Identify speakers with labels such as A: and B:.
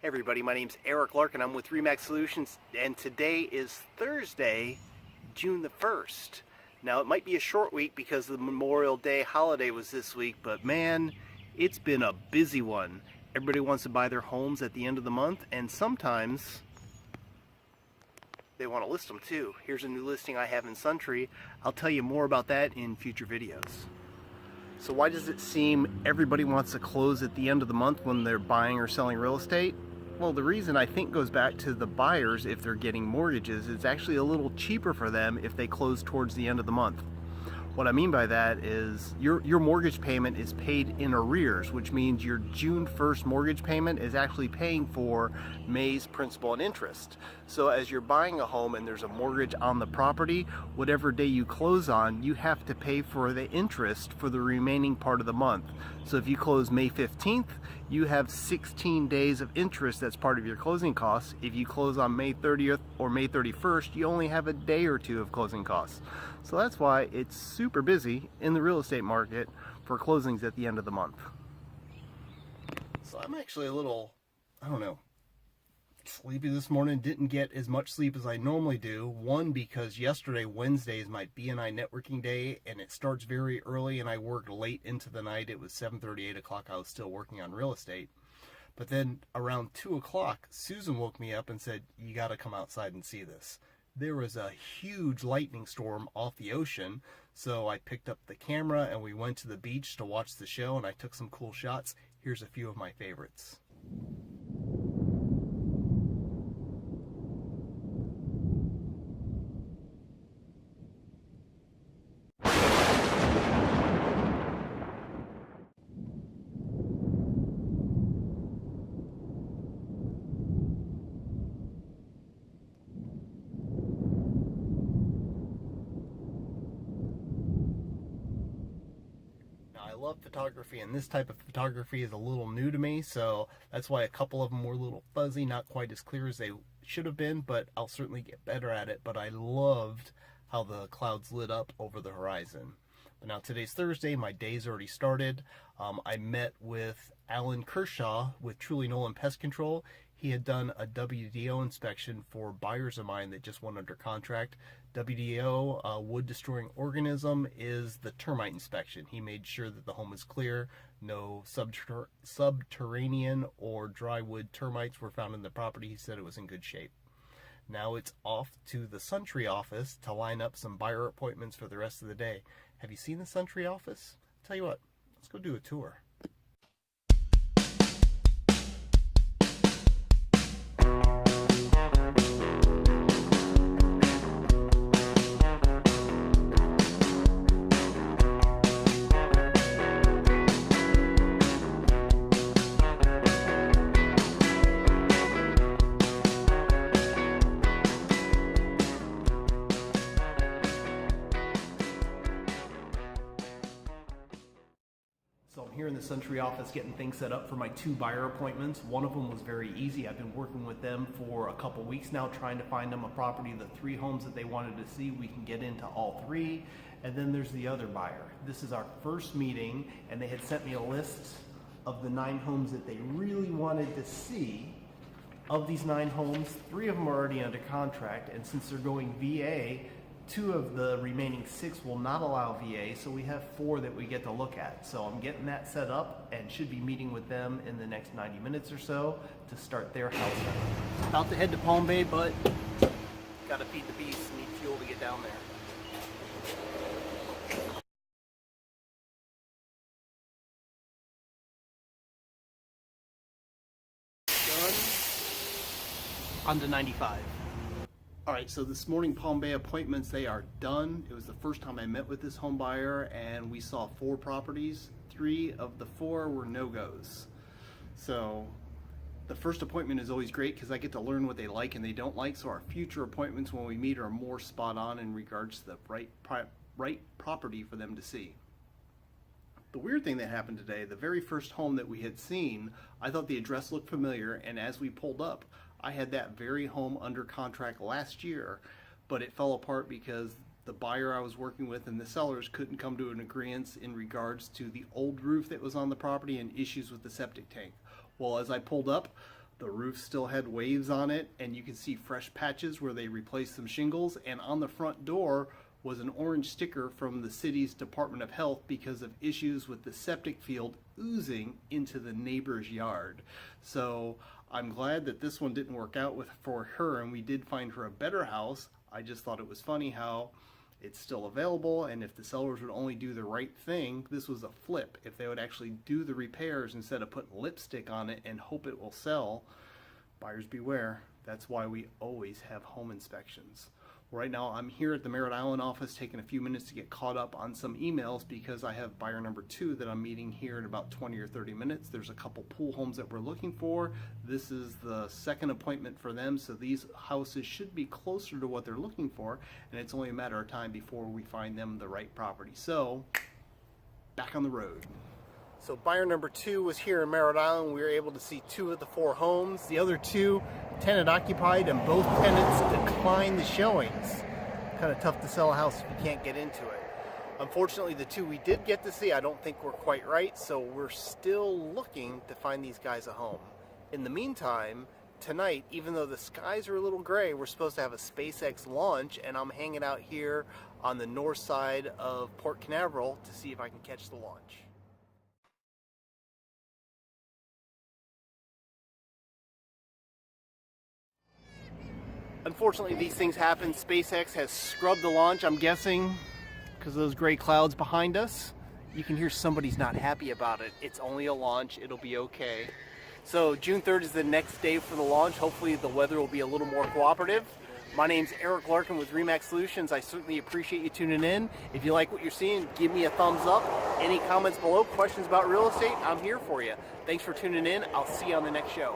A: Hey everybody, my name's Eric Larkin. I'm with Remax Solutions, and today is Thursday, June the 1st. Now, it might be a short week because the Memorial Day holiday was this week, but man, it's been a busy one. Everybody wants to buy their homes at the end of the month, and sometimes they want to list them too. Here's a new listing I have in Suntree. I'll tell you more about that in future videos. So why does it seem everybody wants to close at the end of the month when they're buying or selling real estate? Well, the reason I think goes back to the buyers. If they're getting mortgages, it's actually a little cheaper for them if they close towards the end of the month. What I mean by that is your mortgage payment is paid in arrears, which means your June 1st mortgage payment is actually paying for May's principal and interest. So as you're buying a home and there's a mortgage on the property, whatever day you close on, you have to pay for the interest for the remaining part of the month. So if you close May 15th, you have 16 days of interest that's part of your closing costs. If you close on May 30th or May 31st, you only have a day or two of closing costs. So that's why it's super busy in the real estate market for closings at the end of the month. So I'm actually a little, I don't know, sleepy this morning. Didn't get as much sleep as I normally do. One, because yesterday, Wednesday, is my BNI networking day, and it starts very early, and I worked late into the night. It was 7:30, 8 o'clock. I was still working on real estate. But then around 2 o'clock, Susan woke me up and said, "You got to come outside and see this." There was a huge lightning storm off the ocean, so I picked up the camera and we went to the beach to watch the show, and I took some cool shots. Here's a few of my favorites. I love photography, and this type of photography is a little new to me, so that's why a couple of them were a little fuzzy, not quite as clear as they should have been, but I'll certainly get better at it. But I loved how the clouds lit up over the horizon. But now today's Thursday, my day's already started. I met with Alan Kershaw with Truly Nolan Pest Control. He had done a WDO inspection for buyers of mine that just went under contract. WDO, wood destroying organism, is the termite inspection. He made sure that the home was clear, no subterranean or dry wood termites were found in the property. He said it was in good shape. Now it's off to the Suntree office to line up some buyer appointments for the rest of the day. Have you seen the Suntree office? Tell you what, let's go do a tour. So I'm here in the Suntree office getting things set up for my 2 buyer appointments. One of them was very easy. I've been working with them for a couple weeks now, trying to find them a property. The 3 homes that they wanted to see, we can get into all 3. And then there's the other buyer. This is our first meeting, and they had sent me a list of the 9 homes that they really wanted to see. Of these 9 homes, 3 of them are already under contract, and since they're going VA, 2 of the remaining 6 will not allow VA, so we have 4 that we get to look at. So I'm getting that set up and should be meeting with them in the next 90 minutes or so to start their house hunt. About to head to Palm Bay, but gotta feed the beasts, need fuel to get down there. Done. On to 95. Alright, so this morning Palm Bay appointments, they are done. It was the first time I met with this home buyer, and we saw 4 properties. 3 of the 4 were no-goes. So the first appointment is always great because I get to learn what they like and they don't like, so our future appointments when we meet are more spot on in regards to the right property for them to see. The weird thing that happened today, the very first home that we had seen, I thought the address looked familiar, and as we pulled up, I had that very home under contract last year, but it fell apart because the buyer I was working with and the sellers couldn't come to an agreement in regards to the old roof that was on the property and issues with the septic tank. Well, as I pulled up, The roof still had waves on it, and you can see fresh patches where they replaced some shingles, and on the front door was an orange sticker from the city's Department of Health because of issues with the septic field oozing into the neighbor's yard. So I'm glad that this one didn't work out for her, and we did find her a better house. I just thought it was funny how it's still available, and if the sellers would only do the right thing, this was a flip. If they would actually do the repairs instead of putting lipstick on it and hope it will sell, buyers beware. That's why we always have home inspections. Right now I'm here at the Merritt Island office taking a few minutes to get caught up on some emails because I have buyer number 2 that I'm meeting here in about 20 or 30 minutes. There's a couple pool homes that we're looking for. This is the second appointment for them, so these houses should be closer to what they're looking for, and it's only a matter of time before we find them the right property. So, back on the road. So buyer number 2 was here in Merritt Island. We were able to see 2 of the 4 homes. The other 2, tenant occupied, and both tenants declined the showings. Kind of tough to sell a house if you can't get into it. Unfortunately, the 2 we did get to see, I don't think were quite right, so we're still looking to find these guys a home. In the meantime, tonight, even though the skies are a little gray, we're supposed to have a SpaceX launch, and I'm hanging out here on the north side of Port Canaveral to see if I can catch the launch. Unfortunately, these things happen. SpaceX has scrubbed the launch, I'm guessing, because of those gray clouds behind us. You can hear somebody's not happy about it. It's only a launch. It'll be okay. So June 3rd is the next day for the launch. Hopefully the weather will be a little more cooperative. My name's Larkin with RE/MAX Solutions. I certainly appreciate you tuning in. If you like what you're seeing, give me a thumbs up. Any comments below, questions about real estate, I'm here for you. Thanks for tuning in. I'll see you on the next show.